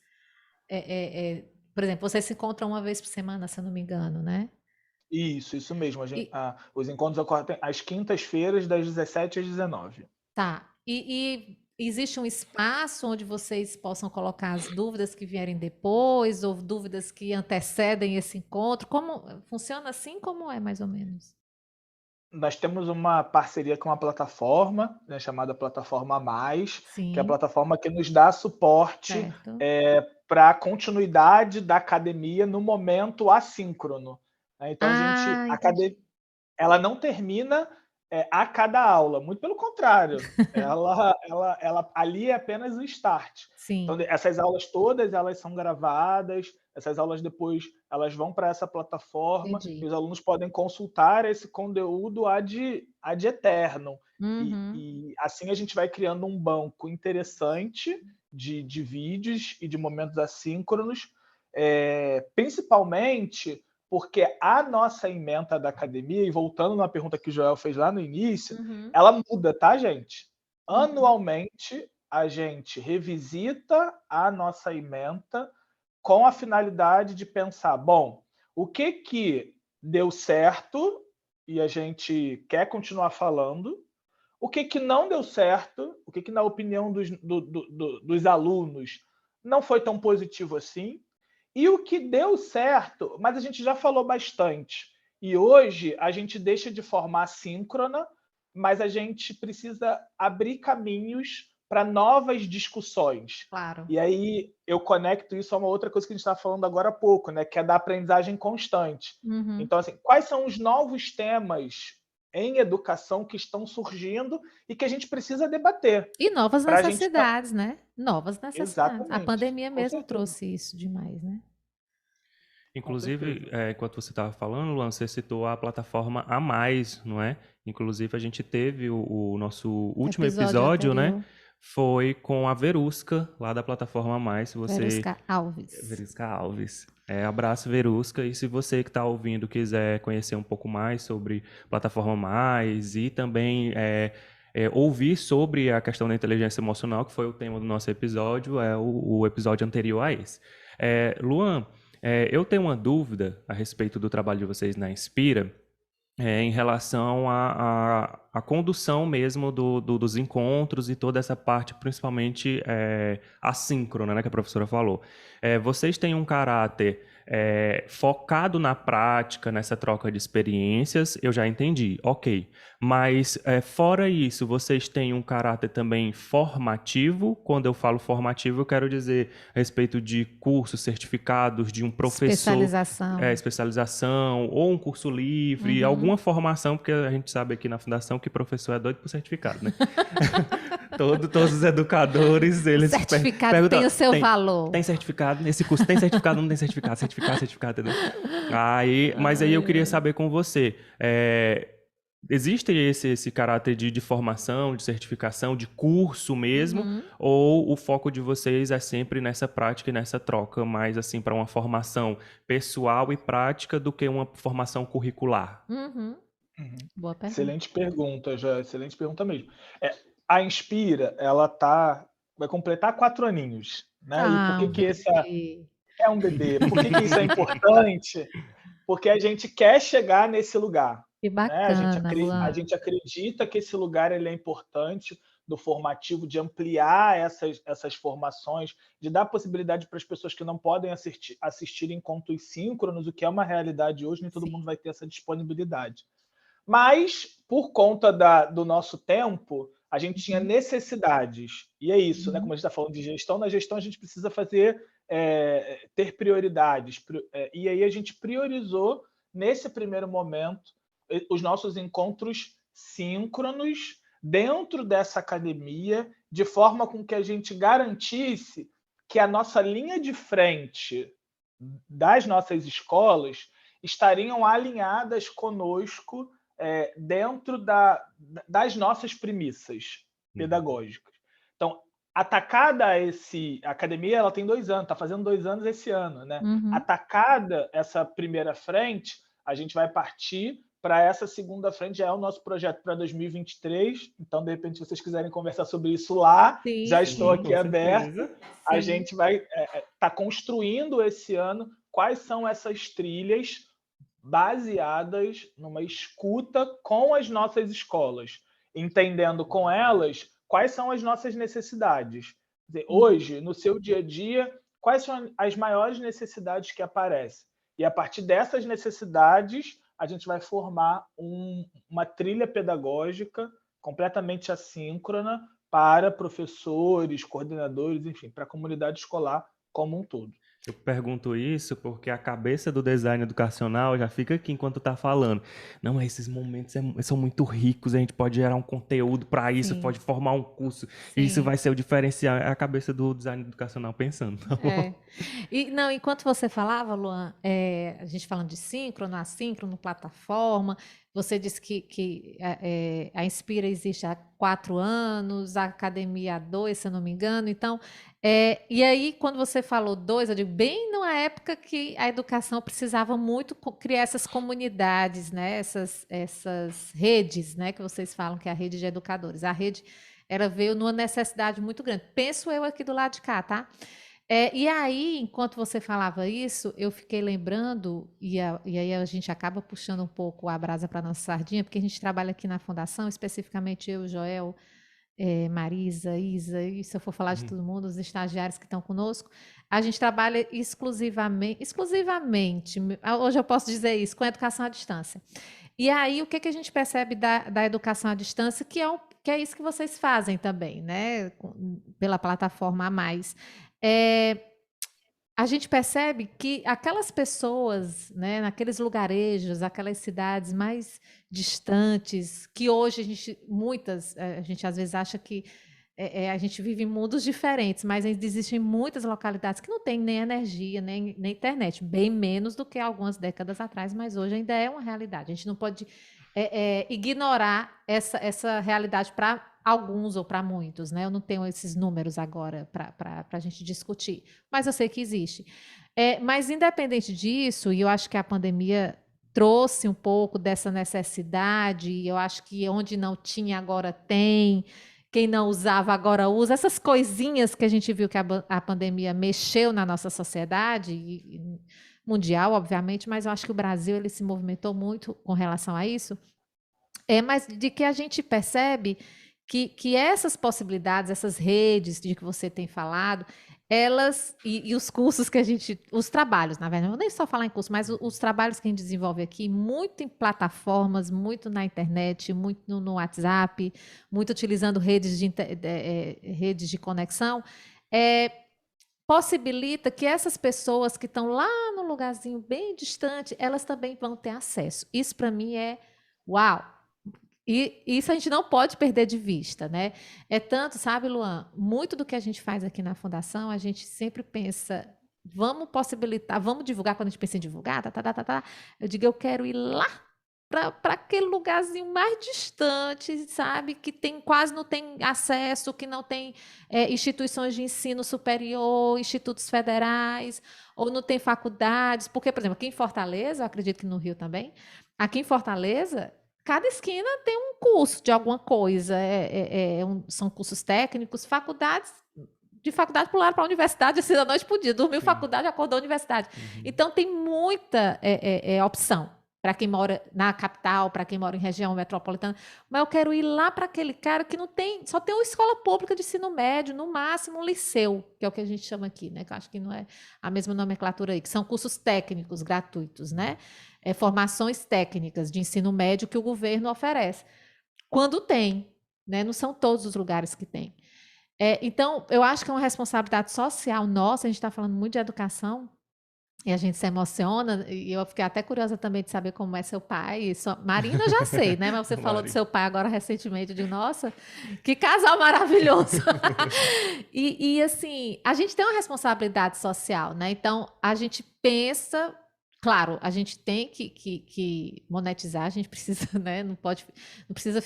por exemplo, vocês se encontram uma vez por semana, se eu não me engano, né? Isso mesmo. Os encontros ocorrem às quintas-feiras, das 17 às 19. Tá. E existe um espaço onde vocês possam colocar as dúvidas que vierem depois, ou dúvidas que antecedem esse encontro? Como funciona assim? Como é, mais ou menos? Nós temos uma parceria com uma plataforma, né, chamada Plataforma Mais, que é a plataforma que nos dá suporte para a continuidade da academia no momento assíncrono. né? Então, Entendi. ela não termina a cada aula, muito pelo contrário, ela ali é apenas o start. Então, Sim, essas aulas todas, elas são gravadas, essas aulas depois elas vão para essa plataforma e entendi. os alunos podem consultar esse conteúdo ad eternum. Uhum, E assim a gente vai criando um banco interessante de vídeos e de momentos assíncronos, principalmente porque a nossa ementa da academia, e voltando na pergunta que o Joel fez lá no início, uhum, ela muda, tá, gente? uhum. Anualmente, a gente revisita a nossa ementa com a finalidade de pensar, bom, o que deu certo e a gente quer continuar falando, o que não deu certo, o que na opinião dos alunos não foi tão positivo assim, e o que deu certo, mas a gente já falou bastante. E hoje a gente deixa de forma assíncrona, mas a gente precisa abrir caminhos para novas discussões. Claro. E aí eu conecto isso a uma outra coisa que a gente estava falando agora há pouco, né, que é da aprendizagem constante. Uhum. Então, assim, quais são os novos temas em educação que estão surgindo e que a gente precisa debater E novas para a gente. necessidades, né? Novas necessidades. A Exatamente, pandemia com mesmo certeza, trouxe isso demais, né? com Inclusive, certeza. enquanto você estava falando, Luan, você citou a plataforma A Mais, não é? Inclusive, a gente teve o nosso último Episódio episódio, né? anterior, Foi com a Verusca, lá da plataforma A Mais. Se você Verusca Alves. Verusca Alves. Abraço, Verusca. E se você que está ouvindo quiser conhecer um pouco mais sobre Plataforma Mais e também ouvir sobre a questão da inteligência emocional, que foi o tema do nosso episódio, é o episódio anterior a esse. Luan, eu tenho uma dúvida a respeito do trabalho de vocês na Inspira, em relação à condução mesmo dos encontros e toda essa parte, principalmente assíncrona, né, que a professora falou. Vocês têm um caráter focado na prática, nessa troca de experiências, eu já entendi, ok. Mas, fora isso, vocês têm um caráter também formativo. Quando eu falo formativo, eu quero dizer a respeito de cursos, certificados de um professor, Especialização. especialização, ou um curso livre, Uhum. alguma formação, porque a gente sabe aqui na Fundação que professor é doido por certificado, né? Todos os educadores, O eles certificado perguntam, tem o seu valor. tem certificado nesse curso? Tem certificado? Não tem certificado? Certificado, entendeu? Mas aí eu Ai, queria ai. saber com você, existe esse caráter de formação, de certificação, de curso mesmo, Uhum. ou o foco de vocês é sempre nessa prática e nessa troca, mais assim para uma formação pessoal e prática do que uma formação curricular? Uhum. Uhum. Boa pergunta. Excelente pergunta, já, excelente pergunta mesmo. A Inspira, vai completar 4 aninhos, né? E por Ah, que um que esse bebê. é um bebê? Por que que isso é importante? Porque a gente quer chegar nesse lugar, Que né? bacana, A Luan. gente acredita que esse lugar ele é importante do formativo, de ampliar essas formações, de dar possibilidade para as pessoas que não podem assistir encontros síncronos, o que é uma realidade hoje, nem todo mundo Sim. vai ter essa disponibilidade. Mas, por conta do nosso tempo, a gente tinha Uhum. necessidades. E é isso, né? Uhum. Como a gente está falando de gestão, na gestão a gente precisa ter prioridades. E aí a gente priorizou, nesse primeiro momento, os nossos encontros síncronos dentro dessa academia, de forma com que a gente garantisse que a nossa linha de frente das nossas escolas estariam alinhadas conosco dentro das nossas premissas Uhum. pedagógicas. Então, atacada a academia, ela tem 2 anos, está fazendo 2 anos esse ano, né? Uhum. Atacada essa primeira frente, a gente vai partir para essa segunda frente, já é o nosso projeto para 2023. Então, de repente, se vocês quiserem conversar sobre isso lá, Sim, já estou Sim, aqui com aberto. certeza. A sim. gente vai estar construindo esse ano quais são essas trilhas baseadas numa escuta com as nossas escolas, entendendo com elas quais são as nossas necessidades. Quer dizer, Sim. hoje, no seu dia a dia, quais são as maiores necessidades que aparecem? E a partir dessas necessidades, a gente vai formar uma trilha pedagógica completamente assíncrona para professores, coordenadores, enfim, para a comunidade escolar como um todo. Eu pergunto isso porque a cabeça do design educacional já fica aqui enquanto tá falando. Não, esses momentos são muito ricos, a gente pode gerar um conteúdo para isso, Sim. pode formar um curso, e isso vai ser o diferencial. É a cabeça do design educacional pensando, tá bom? E, não, enquanto você falava, Luan, a gente falando de síncrono, assíncrono, plataforma, você disse que a Inspira existe há 4 anos, a academia há 2, se eu não me engano. Então, e aí, quando você falou 2, eu digo, bem numa época que a educação precisava muito criar essas comunidades, né? Essas redes, né? Que vocês falam que é a rede de educadores. A rede, ela veio numa necessidade muito grande. Penso eu aqui do lado de cá, tá? E aí, enquanto você falava isso, eu fiquei lembrando, e aí a gente acaba puxando um pouco a brasa para a nossa sardinha, porque a gente trabalha aqui na Fundação, especificamente eu, Joel, Marisa, Isa, e se eu for falar de todo mundo, os estagiários que estão conosco, a gente trabalha exclusivamente, hoje eu posso dizer isso, com a educação à distância. E aí, o que a gente percebe da educação à distância, que é isso que vocês fazem também, né? Pela plataforma a mais. A gente percebe que aquelas pessoas, né, naqueles lugarejos, aquelas cidades mais distantes, que hoje a gente às vezes acha que a gente vive em mundos diferentes, mas ainda existem muitas localidades que não têm nem energia, nem internet, bem menos do que algumas décadas atrás, mas hoje ainda é uma realidade. A gente não pode ignorar essa realidade para alguns ou para muitos, né? Eu não tenho esses números agora para a gente discutir, mas eu sei que existe. Mas independente disso, e eu acho que a pandemia trouxe um pouco dessa necessidade, e eu acho que onde não tinha agora tem, quem não usava agora usa, essas coisinhas que a gente viu que a pandemia mexeu na nossa sociedade, mundial, obviamente, mas eu acho que o Brasil ele se movimentou muito com relação a isso. Mas de que a gente percebe que essas possibilidades, essas redes de que você tem falado, elas e os cursos que os trabalhos, na verdade, não vou nem só falar em curso, mas os trabalhos que a gente desenvolve aqui, muito em plataformas, muito na internet, muito no WhatsApp, muito utilizando redes de conexão, possibilita que essas pessoas que estão lá no lugarzinho bem distante, elas também vão ter acesso. Isso para mim é uau! E isso a gente não pode perder de vista, né? Tanto, sabe, Luan, muito do que a gente faz aqui na Fundação, a gente sempre pensa, vamos possibilitar, vamos divulgar, quando a gente pensa em divulgar, eu digo, eu quero ir lá para aquele lugarzinho mais distante, sabe? Que quase não tem acesso, que não tem instituições de ensino superior, institutos federais, ou não tem faculdades. Porque, por exemplo, aqui em Fortaleza, eu acredito que no Rio também, aqui em Fortaleza, cada esquina tem um curso de alguma coisa, são cursos técnicos, de faculdade pularam para a universidade, assim, da noite para o dia, dormiu faculdade, acordou universidade. Então, tem muita opção para quem mora na capital, para quem mora em região metropolitana, mas eu quero ir lá para aquele cara que não tem, só tem uma escola pública de ensino médio, no máximo um liceu, que é o que a gente chama aqui, né? Que eu acho que não é a mesma nomenclatura aí, que são cursos técnicos gratuitos, né? Formações técnicas de ensino médio que o governo oferece. Quando tem, né? Não são todos os lugares que tem. Então, eu acho que é uma responsabilidade social nossa, a gente está falando muito de educação, e a gente se emociona, e eu fiquei até curiosa também de saber como é seu pai. Marina eu já sei, né? Mas você falou do seu pai agora recentemente, eu digo, nossa, que casal maravilhoso! E assim, a gente tem uma responsabilidade social, né? Então, a gente pensa, claro, a gente tem que monetizar, a gente precisa, né? Não precisa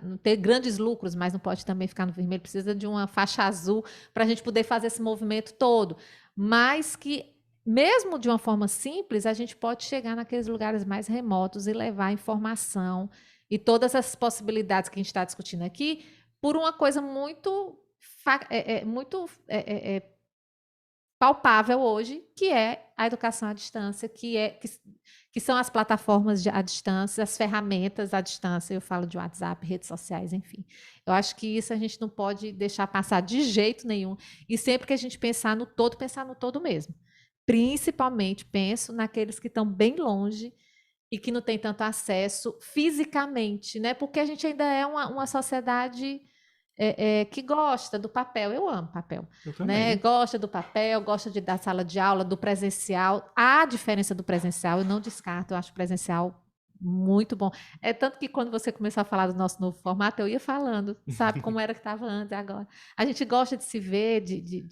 não ter grandes lucros, mas não pode também ficar no vermelho, precisa de uma faixa azul para a gente poder fazer esse movimento todo. Mas que mesmo de uma forma simples, a gente pode chegar naqueles lugares mais remotos e levar informação e todas essas possibilidades que a gente está discutindo aqui por uma coisa muito palpável hoje, que é a educação à distância, que são as plataformas à distância, as ferramentas à distância, eu falo de WhatsApp, redes sociais, enfim. Eu acho que isso a gente não pode deixar passar de jeito nenhum, e sempre que a gente pensar no todo mesmo. Principalmente, penso naqueles que estão bem longe e que não têm tanto acesso fisicamente, né? Porque a gente ainda é uma sociedade que gosta do papel. Eu amo papel, Eu né? também. Gosta do papel, gosta da sala de aula, do presencial. A diferença do presencial, eu não descarto, eu acho o presencial muito bom. É tanto que quando você começou a falar do nosso novo formato, eu ia falando, sabe, como era que estava antes e agora. A gente gosta de se ver,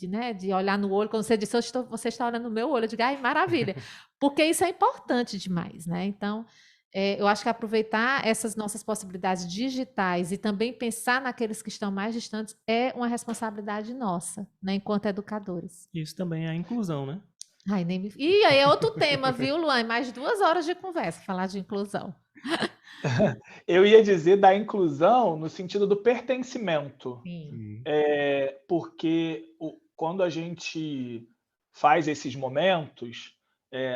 né, de olhar no olho. Quando você disse, você está olhando no meu olho, eu digo, ai, maravilha. Porque isso é importante demais, né? Então, eu acho que aproveitar essas nossas possibilidades digitais e também pensar naqueles que estão mais distantes é uma responsabilidade nossa, né, enquanto educadores. Isso também é a inclusão, né? Ai, nem me... E aí é outro tema, viu, Luan? Mais 2 horas de conversa, falar de inclusão. Eu ia dizer da inclusão no sentido do pertencimento, Sim, porque quando a gente faz esses momentos,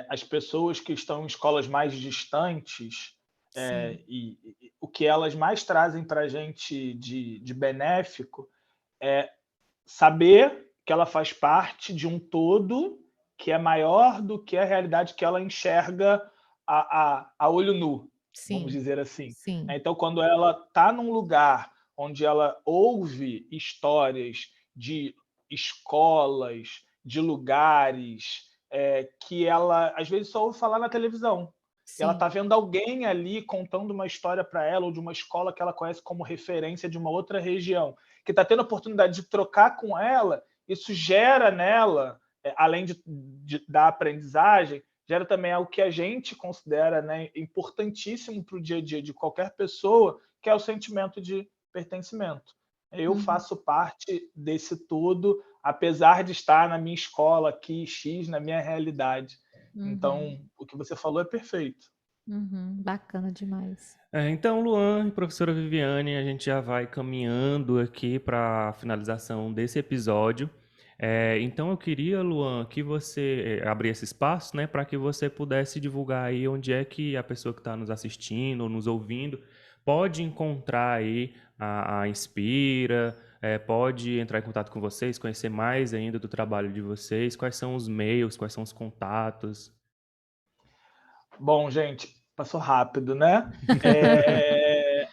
as pessoas que estão em escolas mais distantes, sim, e o que elas mais trazem para a gente de benéfico é saber que ela faz parte de um todo que é maior do que a realidade que ela enxerga a olho nu, vamos sim, dizer assim. sim. Então, quando ela está num lugar onde ela ouve histórias de escolas, de lugares que ela às vezes só ouve falar na televisão. Ela Sim. está vendo alguém ali contando uma história para ela, ou de uma escola que ela conhece como referência de uma outra região, que está tendo a oportunidade de trocar com ela. Isso gera nela, além da aprendizagem, gera também algo que a gente considera, né, importantíssimo para o dia a dia de qualquer pessoa, que é o sentimento de pertencimento. Eu Uhum, faço parte desse todo, apesar de estar na minha escola aqui, X, na minha realidade. uhum, Então, o que você falou é perfeito. uhum. Bacana demais. Então, Luan e professora Viviane, a gente já vai caminhando aqui para a finalização desse episódio. Então, eu queria, Luan, que você abrisse espaço, né, para que você pudesse divulgar aí onde é que a pessoa que está nos assistindo ou nos ouvindo pode encontrar aí a Inspira, pode entrar em contato com vocês, conhecer mais ainda do trabalho de vocês, quais são os meios, quais são os contatos. Bom, gente, passou rápido, né? É,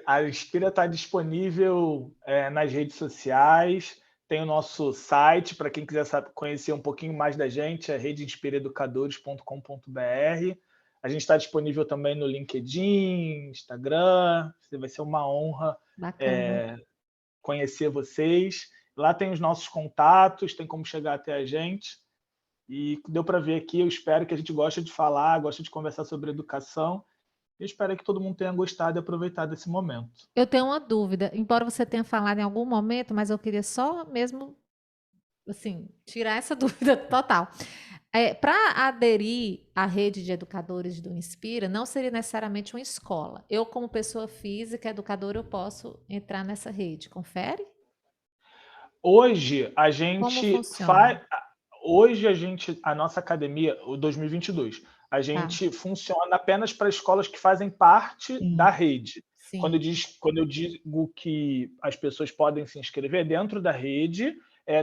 a Inspira está disponível nas redes sociais, tem o nosso site, para quem quiser conhecer um pouquinho mais da gente, é redeinspiraeducadores.com.br. A gente está disponível também no LinkedIn, Instagram, vai ser uma honra Bacana. conhecer vocês. Lá tem os nossos contatos, tem como chegar até a gente. E deu para ver aqui, eu espero que a gente goste de falar, goste de conversar sobre educação. Eu espero que todo mundo tenha gostado e aproveitado esse momento. Eu tenho uma dúvida, embora você tenha falado em algum momento, mas eu queria só mesmo, assim, tirar essa dúvida total. Para aderir à rede de educadores do Inspira, não seria necessariamente uma escola. Eu, como pessoa física, educadora, eu posso entrar nessa rede. Confere? Hoje a Como gente funciona? faz, hoje a nossa academia, o 2022, a Tá. gente funciona apenas para escolas que fazem parte da Sim, rede. sim, Quando eu digo que as pessoas podem se inscrever dentro da rede,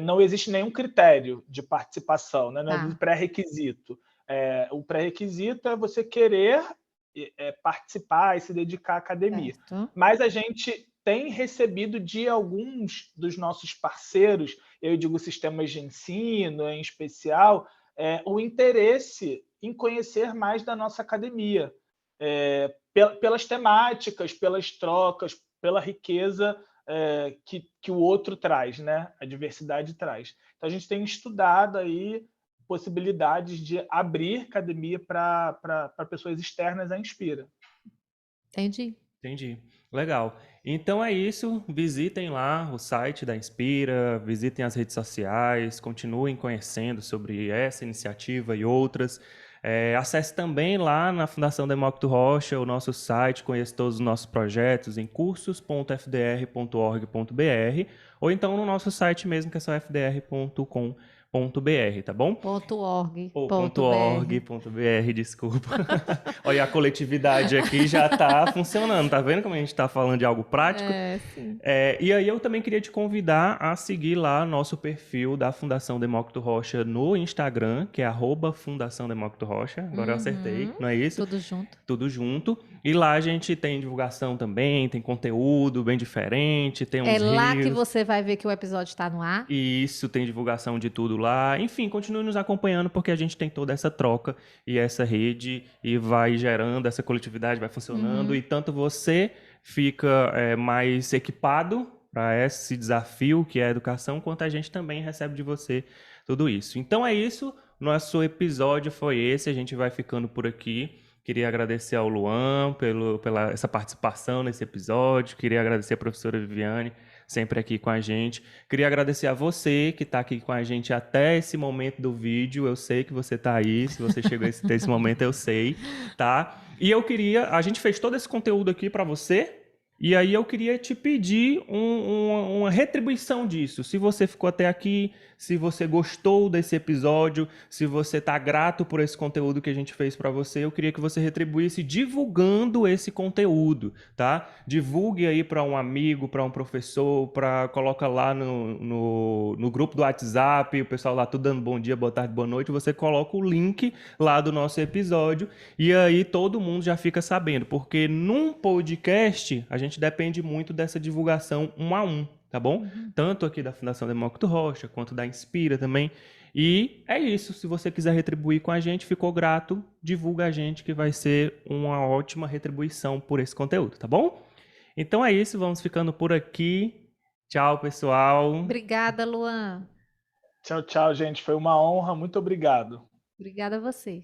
não existe nenhum critério de participação, né? Não existe tá. pré-requisito. O pré-requisito é você querer participar e se dedicar à academia. Certo. Mas a gente tem recebido de alguns dos nossos parceiros, eu digo sistemas de ensino em especial, o interesse em conhecer mais da nossa academia, pelas temáticas, pelas trocas, pela riqueza que o outro traz, né? A diversidade traz. Então, a gente tem estudado aí possibilidades de abrir academia para pessoas externas à Inspira. Entendi. Entendi. Legal. Então é isso. Visitem lá o site da Inspira, visitem as redes sociais, continuem conhecendo sobre essa iniciativa e outras. Acesse também lá na Fundação Demócrito Rocha o nosso site, conheça todos os nossos projetos em cursos.fdr.org.br ou então no nosso site mesmo, que é só fdr.com.br. tá bom? .org. Ou .org.br, desculpa. Olha, a coletividade aqui já está funcionando, tá vendo como a gente está falando de algo prático? Sim. E aí eu também queria te convidar a seguir lá nosso perfil da Fundação Demócrito Rocha no Instagram, que é @Fundação Demócrito Rocha. Agora eu acertei, não é isso? Tudo junto. Tudo junto. E lá a gente tem divulgação também, tem conteúdo bem diferente, tem uns É lá que reels. você vai ver que o episódio está no ar. Isso, tem divulgação de tudo lá. Enfim, continue nos acompanhando porque a gente tem toda essa troca e essa rede e vai gerando essa coletividade, vai funcionando. E tanto você fica mais equipado para esse desafio que é a educação, quanto a gente também recebe de você tudo isso. Então é isso, nosso episódio foi esse, a gente vai ficando por aqui. Queria agradecer ao Luan pela essa participação nesse episódio, queria agradecer a professora Viviane, sempre aqui com a gente. Queria agradecer a você que está aqui com a gente até esse momento do vídeo. Eu sei que você está aí, se você chegou até esse momento, eu sei, tá? E a gente fez todo esse conteúdo aqui para você, e aí eu queria te pedir uma retribuição disso. Se você ficou até aqui, se você gostou desse episódio, se você está grato por esse conteúdo que a gente fez para você, eu queria que você retribuísse divulgando esse conteúdo, tá? Divulgue aí para um amigo, para um professor, coloca lá no grupo do WhatsApp, o pessoal lá tudo dando bom dia, boa tarde, boa noite, você coloca o link lá do nosso episódio e aí todo mundo já fica sabendo, porque num podcast a gente depende muito dessa divulgação 1 a 1, tá bom? Tanto aqui da Fundação Demócrito Rocha, quanto da Inspira também. E é isso, se você quiser retribuir com a gente, ficou grato, divulga a gente que vai ser uma ótima retribuição por esse conteúdo, tá bom? Então é isso, vamos ficando por aqui. Tchau, pessoal. Obrigada, Luan. Tchau, tchau, gente. Foi uma honra. Muito obrigado. Obrigada a você.